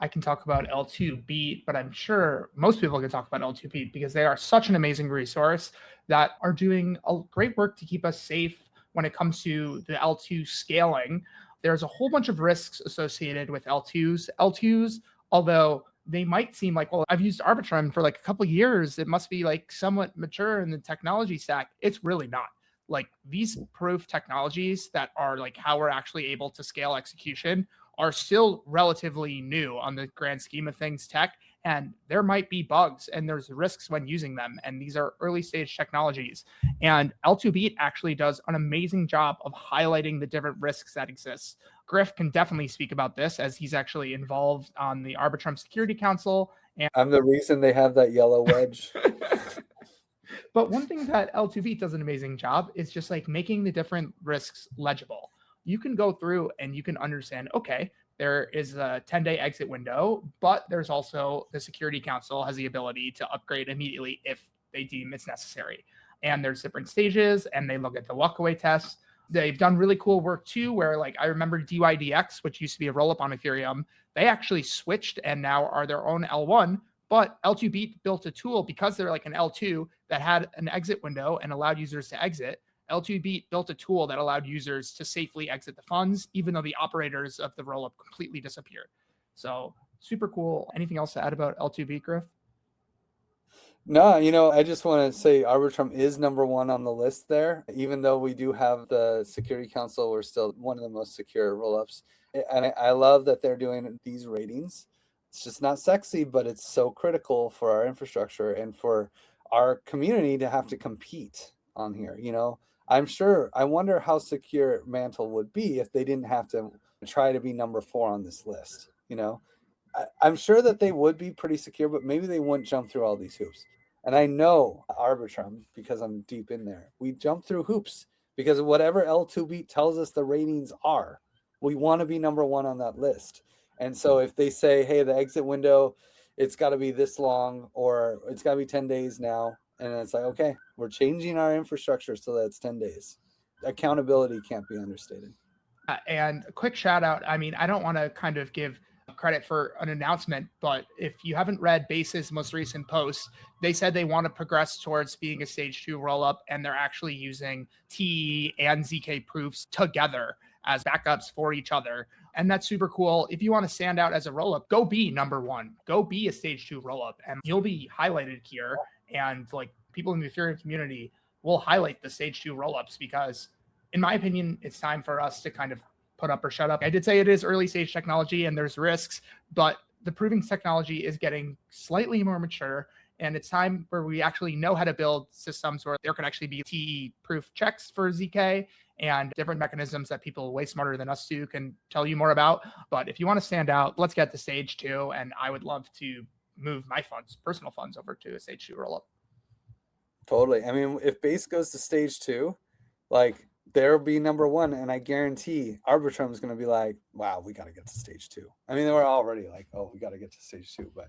I can talk about L2Beat, but I'm sure most people can talk about L2Beat because they are such an amazing resource that are doing a great work to keep us safe when it comes to the L2 scaling. There's a whole bunch of risks associated with L2s. L2s, although they might seem like, well, I've used Arbitrum for like a couple of years, it must be like somewhat mature in the technology stack. It's really not. Like these proof technologies that are like how we're actually able to scale execution are still relatively new on the grand scheme of things tech, and there might be bugs and there's risks when using them, and these are early stage technologies, and L2Beat actually does an amazing job of highlighting the different risks that exist. Griff can definitely speak about this as he's actually involved on the Arbitrum Security Council. And I'm the reason they have that yellow wedge. but one thing that L2Beat does an amazing job is just like making the different risks legible. You can go through and you can understand, okay, there is a 10-day exit window, but there's also the Security Council has the ability to upgrade immediately if they deem it's necessary. And there's different stages, and they look at the walkaway test. They've done really cool work too, where like I remember DYDX, which used to be a rollup on Ethereum, they actually switched and now are their own L1. But L2Beat built a tool because they're like an L2 that had an exit window and allowed users to exit. L2Beat built a tool that allowed users to safely exit the funds, even though the operators of the rollup completely disappeared. So super cool. Anything else to add about L2Beat, Griff? No, I just want to say Arbitrum is number one on the list there. Even though we do have the Security Council, we're still one of the most secure rollups. And I love that they're doing these ratings. It's just not sexy, but it's so critical for our infrastructure and for our community to have to compete on here. I wonder how secure Mantle would be if they didn't have to try to be number 4 on this list. I'm sure that they would be pretty secure, but maybe they wouldn't jump through all these hoops. And I know Arbitrum, because I'm deep in there, we jump through hoops because whatever L2Beat tells us the ratings are, we want to be number 1 on that list. And so if they say, hey, the exit window, it's got to be this long, or it's got to be 10 days now, and it's like, okay, we're changing our infrastructure so that it's 10 days. Accountability can't be understated. And a quick shout out. I mean, I don't want to kind of give credit for an announcement, but if you haven't read Base's most recent post, they said they want to progress towards being a stage 2 rollup, and they're actually using TE and ZK proofs together as backups for each other. And that's super cool. If you want to stand out as a rollup, go be number 1. Go be a stage 2 rollup, and you'll be highlighted here. And like people in the Ethereum community will highlight the stage 2 rollups because, in my opinion, it's time for us to kind of put up or shut up. I did say it is early stage technology and there's risks, but the proving technology is getting slightly more mature, and it's time where we actually know how to build systems where there can actually be TE proof checks for ZK and different mechanisms that people way smarter than us do can tell you more about. But if you want to stand out, let's get to stage 2, and I would love to move my personal funds over to a stage 2 rollup. Totally. I mean, if Base goes to stage 2, like they'll be number 1, and I guarantee Arbitrum is going to be like, wow, we got to get to stage 2. I mean, they were already like, oh, we got to get to stage 2, but